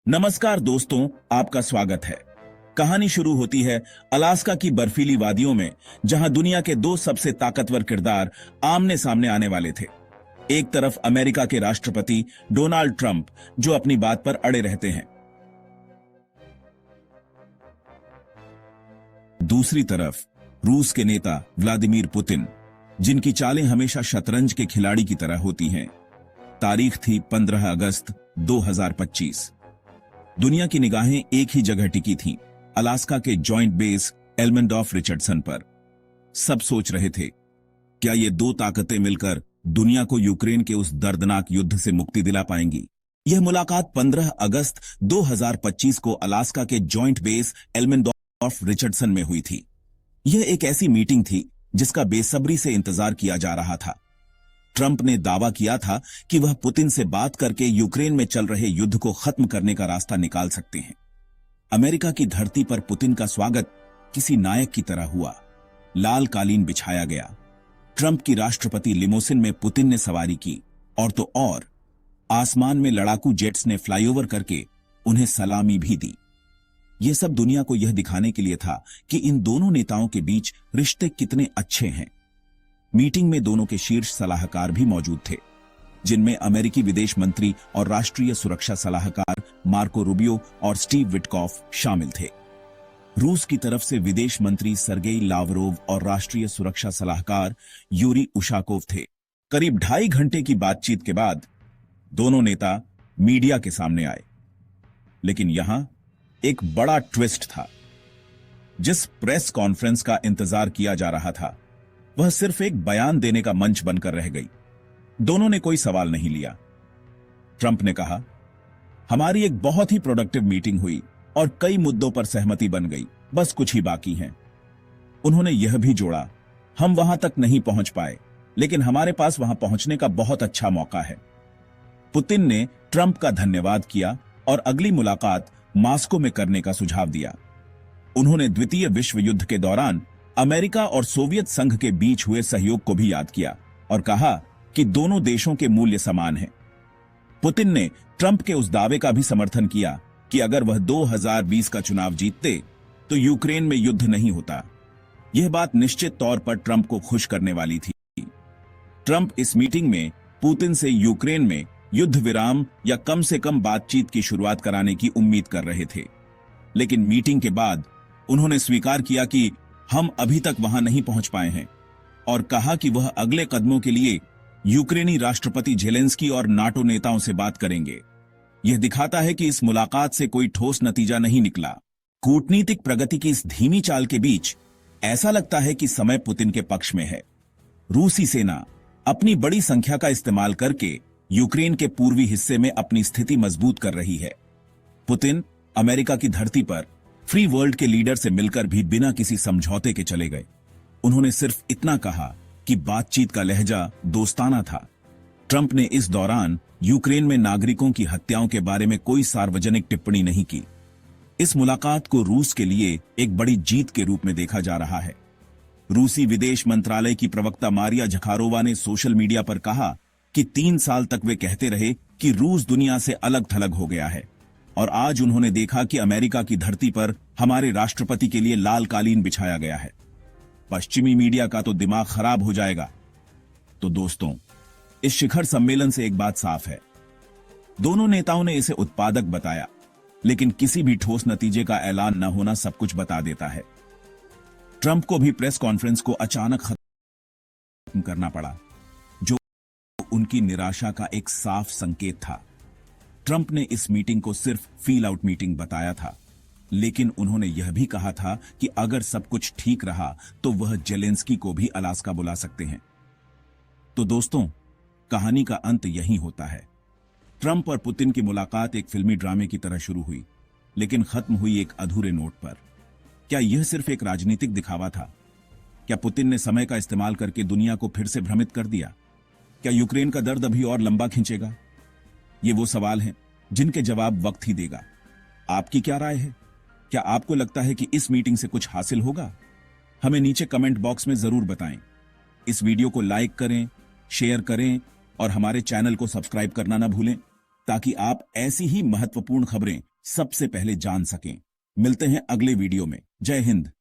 नमस्कार दोस्तों, आपका स्वागत है। कहानी शुरू होती है अलास्का की बर्फीली वादियों में, जहां दुनिया के दो सबसे ताकतवर किरदार आमने सामने आने वाले थे। एक तरफ अमेरिका के राष्ट्रपति डोनाल्ड ट्रंप, जो अपनी बात पर अड़े रहते हैं। दूसरी तरफ रूस के नेता व्लादिमीर पुतिन, जिनकी चालें हमेशा शतरंज के खिलाड़ी की तरह होती हैं। तारीख थी 15 अगस्त 2025। दुनिया की निगाहें एक ही जगह टिकी थीं, अलास्का के जॉइंट बेस एल्मेंडॉर्फ रिचर्डसन पर। सब सोच रहे थे, क्या ये दो ताकतें मिलकर दुनिया को यूक्रेन के उस दर्दनाक युद्ध से मुक्ति दिला पाएंगी? यह मुलाकात 15 अगस्त 2025 को अलास्का के जॉइंट बेस एल्मेंडॉर्फ रिचर्डसन में हुई थी। यह एक ऐसी मीटिंग थी जिसका बेसब्री से इंतजार किया जा रहा था। ट्रंप ने दावा किया था कि वह पुतिन से बात करके यूक्रेन में चल रहे युद्ध को खत्म करने का रास्ता निकाल सकते हैं। अमेरिका की धरती पर पुतिन का स्वागत किसी नायक की तरह हुआ। लाल कालीन बिछाया गया। ट्रंप की राष्ट्रपति लिमोसिन में पुतिन ने सवारी की, और तो और आसमान में लड़ाकू जेट्स ने फ्लाईओवर करके उन्हें सलामी भी दी। यह सब दुनिया को यह दिखाने के लिए था कि इन दोनों नेताओं के बीच रिश्ते कितने अच्छे हैं। मीटिंग में दोनों के शीर्ष सलाहकार भी मौजूद थे, जिनमें अमेरिकी विदेश मंत्री और राष्ट्रीय सुरक्षा सलाहकार मार्को रूबियो और स्टीव विटकॉफ शामिल थे। रूस की तरफ से विदेश मंत्री सर्गेई लावरोव और राष्ट्रीय सुरक्षा सलाहकार यूरी उशाकोव थे। करीब 2.5 घंटे की बातचीत के बाद दोनों नेता मीडिया के सामने आए। लेकिन यहां एक बड़ा ट्विस्ट था। जिस प्रेस कॉन्फ्रेंस का इंतजार किया जा रहा था, वह सिर्फ एक बयान देने का मंच बनकर रह गई। दोनों ने कोई सवाल नहीं लिया। ट्रंप ने कहा, हमारी एक बहुत ही प्रोडक्टिव मीटिंग हुई और कई मुद्दों पर सहमति बन गई, बस कुछ ही बाकी हैं। उन्होंने यह भी जोड़ा, हम वहां तक नहीं पहुंच पाए, लेकिन हमारे पास वहां पहुंचने का बहुत अच्छा मौका है। पुतिन ने ट्रंप का धन्यवाद किया और अगली मुलाकात मॉस्को में करने का सुझाव दिया। उन्होंने द्वितीय विश्व युद्ध के दौरान अमेरिका और सोवियत संघ के बीच हुए सहयोग को भी याद किया और कहा कि दोनों देशों के मूल्य समान हैं। पुतिन ने ट्रंप के उस दावे का भी समर्थन किया कि अगर वह 2020 का चुनाव जीतते तो यूक्रेन में युद्ध नहीं होता। यह बात निश्चित तौर पर ट्रंप को खुश करने वाली थी। ट्रंप इस मीटिंग में पुतिन से यूक्रेन में युद्ध विराम या कम से कम बातचीत की शुरुआत कराने की उम्मीद कर रहे थे। लेकिन मीटिंग के बाद उन्होंने स्वीकार किया कि हम अभी तक वहां नहीं पहुंच पाए हैं, और कहा कि वह अगले कदमों के लिए यूक्रेनी राष्ट्रपति ज़ेलेंस्की और नाटो नेताओं से बात करेंगे। यह दिखाता है कि इस मुलाकात से कोई ठोस नतीजा नहीं निकला। कूटनीतिक प्रगति की इस धीमी चाल के बीच ऐसा लगता है कि समय पुतिन के पक्ष में है। रूसी सेना अपनी बड़ी संख्या का इस्तेमाल करके यूक्रेन के पूर्वी हिस्से में अपनी स्थिति मजबूत कर रही है। पुतिन अमेरिका की धरती पर फ्री वर्ल्ड के लीडर से मिलकर भी बिना किसी समझौते के चले गए। उन्होंने सिर्फ इतना कहा कि बातचीत का लहजा दोस्ताना था। ट्रंप ने इस दौरान यूक्रेन में नागरिकों की हत्याओं के बारे में कोई सार्वजनिक टिप्पणी नहीं की। इस मुलाकात को रूस के लिए एक बड़ी जीत के रूप में देखा जा रहा है। रूसी विदेश मंत्रालय की प्रवक्ता मारिया झखारोवा ने सोशल मीडिया पर कहा कि 3 साल तक वे कहते रहे कि रूस दुनिया से अलग थलग हो गया है, और आज उन्होंने देखा कि अमेरिका की धरती पर हमारे राष्ट्रपति के लिए लाल कालीन बिछाया गया है। पश्चिमी मीडिया का तो दिमाग खराब हो जाएगा। तो दोस्तों, इस शिखर सम्मेलन से एक बात साफ है, दोनों नेताओं ने इसे उत्पादक बताया, लेकिन किसी भी ठोस नतीजे का ऐलान न होना सब कुछ बता देता है। ट्रंप को भी प्रेस कॉन्फ्रेंस को अचानक खत्म करना पड़ा, जो उनकी निराशा का एक साफ संकेत था। ट्रंप ने इस मीटिंग को सिर्फ फील आउट मीटिंग बताया था, लेकिन उन्होंने यह भी कहा था कि अगर सब कुछ ठीक रहा तो वह ज़ेलेंस्की को भी अलास्का बुला सकते हैं। तो दोस्तों, कहानी का अंत यहीं होता है। ट्रंप और पुतिन की मुलाकात एक फिल्मी ड्रामे की तरह शुरू हुई, लेकिन खत्म हुई एक अधूरे नोट पर। क्या यह सिर्फ एक राजनीतिक दिखावा था? क्या पुतिन ने समय का इस्तेमाल करके दुनिया को फिर से भ्रमित कर दिया? क्या यूक्रेन का दर्द अभी और लंबा खींचेगा? ये वो सवाल हैं जिनके जवाब वक्त ही देगा। आपकी क्या राय है? क्या आपको लगता है कि इस मीटिंग से कुछ हासिल होगा? हमें नीचे कमेंट बॉक्स में जरूर बताएं। इस वीडियो को लाइक करें, शेयर करें और हमारे चैनल को सब्सक्राइब करना ना भूलें। ताकि आप ऐसी ही महत्वपूर्ण खबरें सबसे पहले जान सकें। मिलते हैं अगले वीडियो में। जय हिंद।